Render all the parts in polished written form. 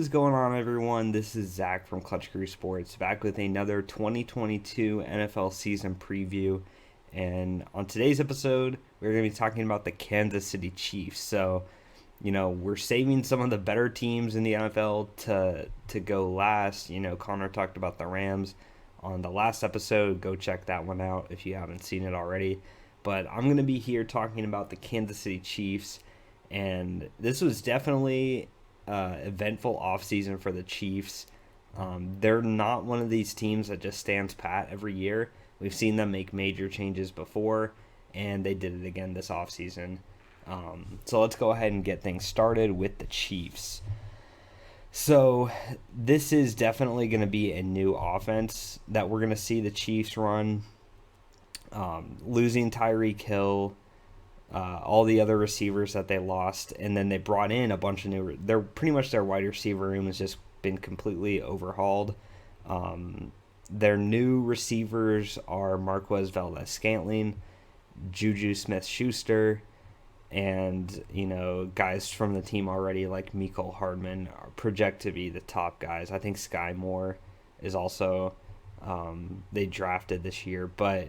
is going on, everyone? This is Zach from Clutch Crew Sports, back with another 2022 NFL season preview. And on today's episode, we're going to be talking about the Kansas City Chiefs. So, we're saving some of the better teams in the NFL to go last. Connor talked about the Rams on the last episode. Go check that one out if you haven't seen it already. But I'm going to be here talking about the Kansas City Chiefs. And this was definitely eventful offseason for the Chiefs. They're not one of these teams that just stands pat every year. We've seen them make major changes before, and they did it again this offseason. So let's go ahead and get things started with the Chiefs. So this is definitely going to be a new offense that we're going to see the Chiefs run. Losing Tyreek Hill, all the other receivers that they lost, and then they brought in a bunch of new. They're pretty much their wide receiver room has just been completely overhauled. Their new receivers are Marquez Valdes-Scantling, Juju Smith-Schuster, and guys from the team already like Mecole Hardman are project to be the top guys. I think Sky Moore is also they drafted this year, but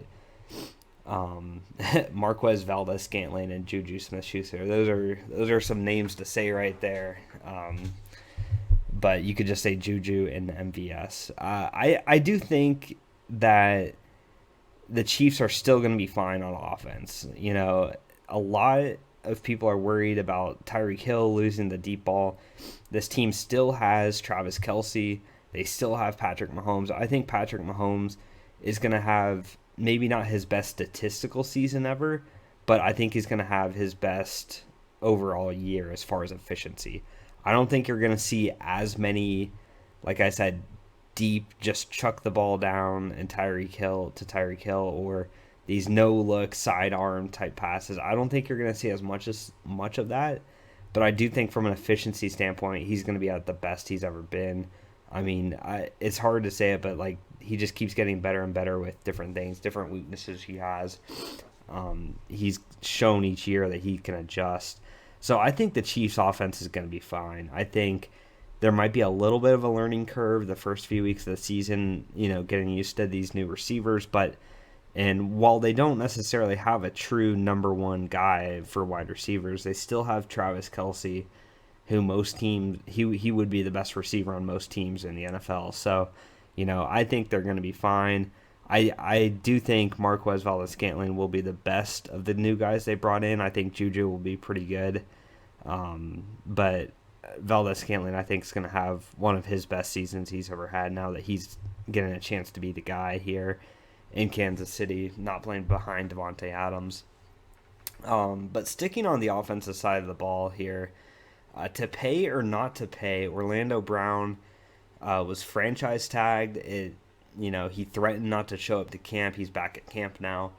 Marquez Valdes-Scantling and Juju Smith-Schuster. Those are some names to say right there. But you could just say Juju and MVS. I do think that the Chiefs are still going to be fine on offense. A lot of people are worried about Tyreek Hill losing the deep ball. This team still has Travis Kelce. They still have Patrick Mahomes. I think Patrick Mahomes is going to have maybe not his best statistical season ever, but I think he's going to have his best overall year as far as efficiency. I don't think you're going to see as many, like I said, deep, just chuck the ball down and Tyreek Hill, or these no-look sidearm type passes. I don't think you're going to see as much of that, but I do think from an efficiency standpoint, he's going to be at the best he's ever been. I mean, it's hard to say it, but he just keeps getting better and better with different things, different weaknesses he has. He's shown each year that he can adjust. So I think the Chiefs' offense is going to be fine. I think there might be a little bit of a learning curve the first few weeks of the season, getting used to these new receivers. And while they don't necessarily have a true number one guy for wide receivers, they still have Travis Kelce, who most teams, he would be the best receiver on most teams in the NFL. So, I think they're going to be fine. I do think Marquez Valdes-Scantling will be the best of the new guys they brought in. I think Juju will be pretty good. But Valdes-Scantling, I think, is going to have one of his best seasons he's ever had now that he's getting a chance to be the guy here in Kansas City, not playing behind Davante Adams. But sticking on the offensive side of the ball here, to pay or not to pay, Orlando Brown was franchise tagged. He threatened not to show up to camp. He's back at camp now.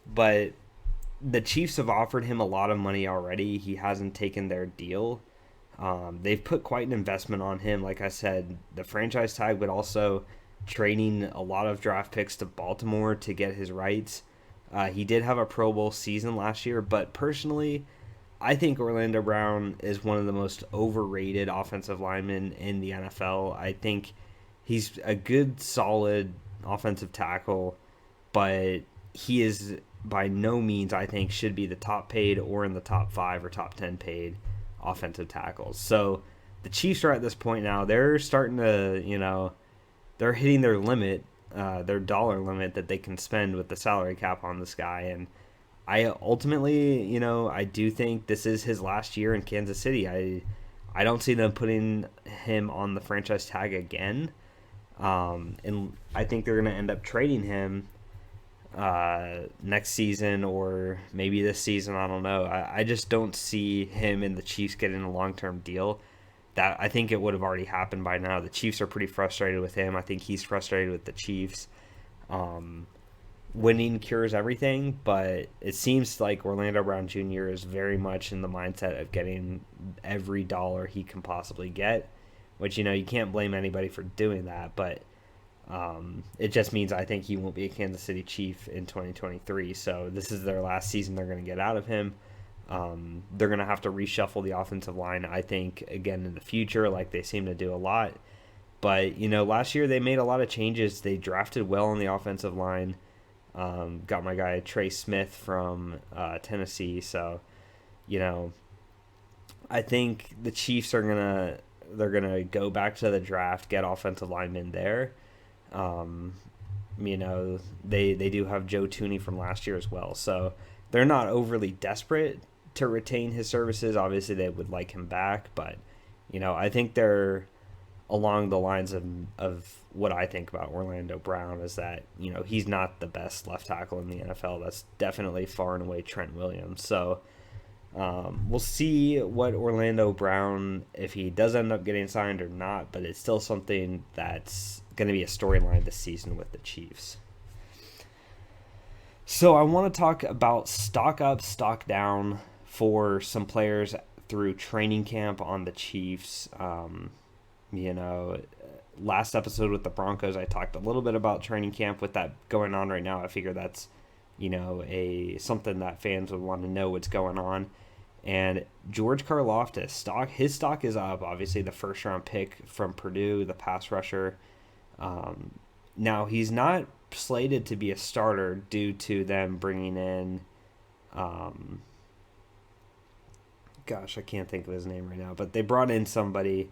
But the Chiefs have offered him a lot of money already. He hasn't taken their deal. They've put quite an investment on him. Like I said, the franchise tag, but also trading a lot of draft picks to Baltimore to get his rights. He did have a Pro Bowl season last year, but personally, I think Orlando Brown is one of the most overrated offensive linemen in the NFL. I think he's a good, solid offensive tackle, but he is by no means, I think, should be the top paid or in the top 5 or top 10 paid offensive tackles. So the Chiefs are at this point now. They're starting to, they're hitting their limit, their dollar limit that they can spend with the salary cap on this guy. And I ultimately, I do think this is his last year in Kansas City. I don't see them putting him on the franchise tag again. And I think they're going to end up trading him next season or maybe this season. I don't know. I just don't see him and the Chiefs getting a long-term deal. That I think it would have already happened by now. The Chiefs are pretty frustrated with him. I think he's frustrated with the Chiefs. Winning cures everything, but it seems like Orlando Brown Jr. is very much in the mindset of getting every dollar he can possibly get, which, you can't blame anybody for doing that, but it just means I think he won't be a Kansas City Chief in 2023, so this is their last season they're going to get out of him. They're going to have to reshuffle the offensive line, I think, again in the future, like they seem to do a lot. But, last year they made a lot of changes. They drafted well on the offensive line. Got my guy Trey Smith from Tennessee. So, you know, I think the Chiefs they're gonna go back to the draft, get offensive linemen there. Um, they do have Joe Tooney from last year as well, so they're not overly desperate to retain his services. Obviously, they would like him back, but I think they're along the lines of what I think about Orlando Brown is that he's not the best left tackle in the NFL. That's definitely far and away Trent Williams. So we'll see what Orlando Brown, if he does end up getting signed or not, but it's still something that's going to be a storyline this season with the Chiefs. So I want to talk about stock up, stock down for some players through training camp on the Chiefs. Last episode with the Broncos, I talked a little bit about training camp. With that going on right now, I figure that's something that fans would want to know what's going on. And George Karlaftis, his stock is up. Obviously, the first round pick from Purdue, the pass rusher. Now he's not slated to be a starter due to them bringing in, I can't think of his name right now, but they brought in somebody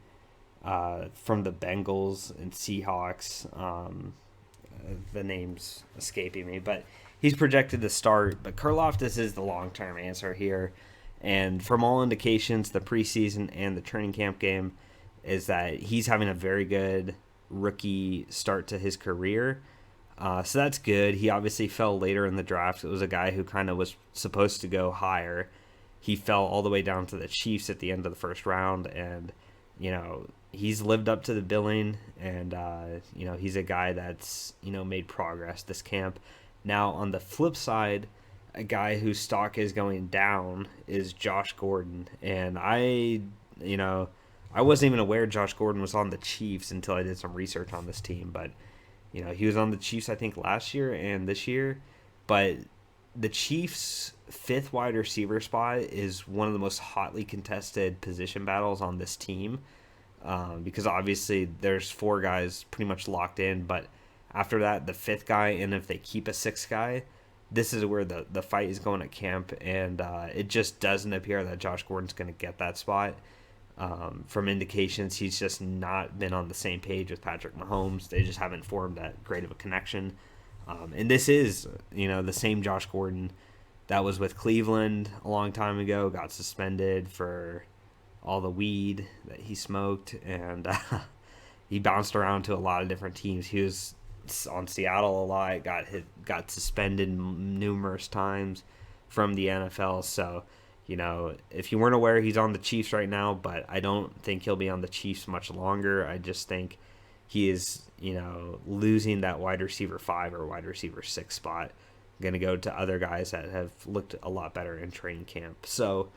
from the Bengals and Seahawks. The name's escaping me, but he's projected to start. But Karlaftis is the long-term answer here. And from all indications, the preseason and the training camp game is that he's having a very good rookie start to his career. So that's good. He obviously fell later in the draft. It was a guy who kind of was supposed to go higher. He fell all the way down to the Chiefs at the end of the first round. And, he's lived up to the billing. And, he's a guy that's, made progress this camp. Now, on the flip side, a guy whose stock is going down is Josh Gordon. And I wasn't even aware Josh Gordon was on the Chiefs until I did some research on this team. But, he was on the Chiefs, I think, last year and this year. But the Chiefs' fifth wide receiver spot is one of the most hotly contested position battles on this team. Because obviously there's four guys pretty much locked in. But after that, the fifth guy, and if they keep a sixth guy, this is where the fight is going at camp, and it just doesn't appear that Josh Gordon's going to get that spot. From indications, he's just not been on the same page with Patrick Mahomes. They just haven't formed that great of a connection. And this is, the same Josh Gordon that was with Cleveland a long time ago, got suspended for all the weed that he smoked, and he bounced around to a lot of different teams. He was on Seattle a lot, got suspended numerous times from the NFL. So, if you weren't aware, he's on the Chiefs right now, but I don't think he'll be on the Chiefs much longer. I just think he is, losing that wide receiver 5 or wide receiver 6 spot. Going to go to other guys that have looked a lot better in training camp. So,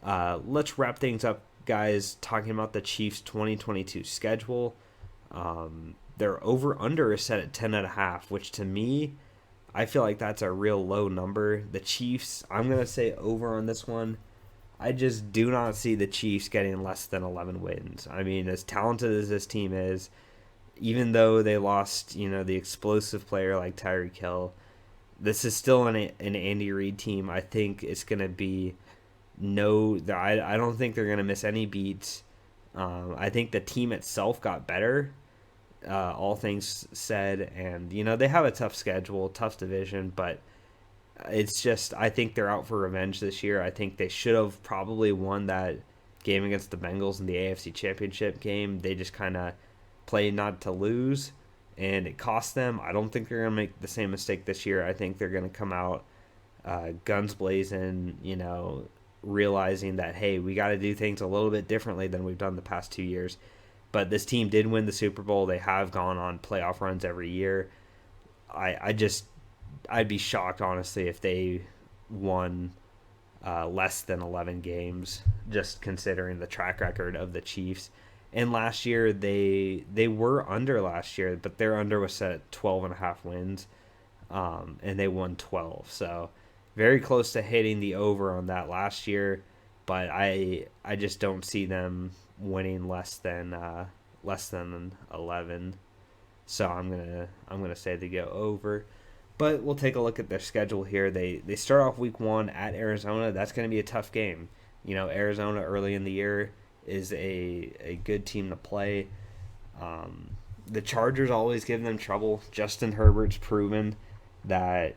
let's wrap things up, guys, talking about the Chiefs' 2022 schedule. Their over-under is set at 10.5, which to me, I feel like that's a real low number. The Chiefs, I'm going to say over on this one. I just do not see the Chiefs getting less than 11 wins. I mean, as talented as this team is, even though they lost, the explosive player like Tyreek Hill, this is still an Andy Reid team. I think it's going to be I don't think they're going to miss any beats. I think the team itself got better. All things said, and they have a tough schedule, tough division, but it's just, I think they're out for revenge this year. I think they should have probably won that game against the Bengals in the AFC Championship game. They just kind of played not to lose, and it cost them. I don't think they're going to make the same mistake this year. I think they're going to come out guns blazing, realizing that, hey, we got to do things a little bit differently than we've done the past 2 years. But this team did win the Super Bowl. They have gone on playoff runs every year. I'd be shocked, honestly, if they won less than 11 games, just considering the track record of the Chiefs. And last year, they were under last year, but their under was set at 12.5 wins, and they won 12. So very close to hitting the over on that last year, but I just don't see them winning less than 11. So I'm gonna say they go over. But we'll take a look at their schedule here. They start off week 1 at Arizona. That's going to be a tough game. Arizona early in the year is a good team to play. The Chargers always give them trouble. Justin Herbert's proven that,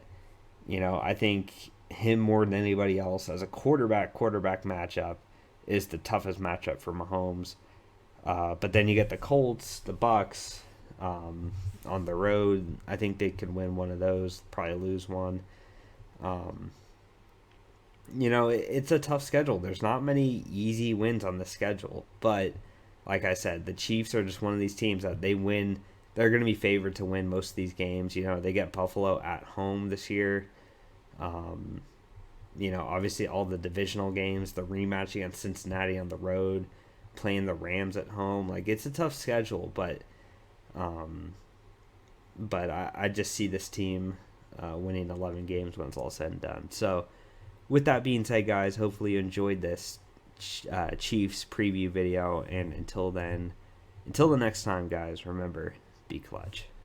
I think him more than anybody else as a quarterback matchup is the toughest matchup for Mahomes. But then you get the Colts, the Bucks, on the road. I think they could win one of those, probably lose one. It's a tough schedule. There's not many easy wins on the schedule, but like I said, the Chiefs are just one of these teams that they win. They're going to be favored to win most of these games. They get Buffalo at home this year. Obviously all the divisional games, the rematch against Cincinnati on the road, playing the Rams at home. Like, it's a tough schedule, but I just see this team winning 11 games when it's all said and done. So, with that being said, guys, hopefully you enjoyed this Chiefs preview video. And until the next time, guys, remember, be clutch.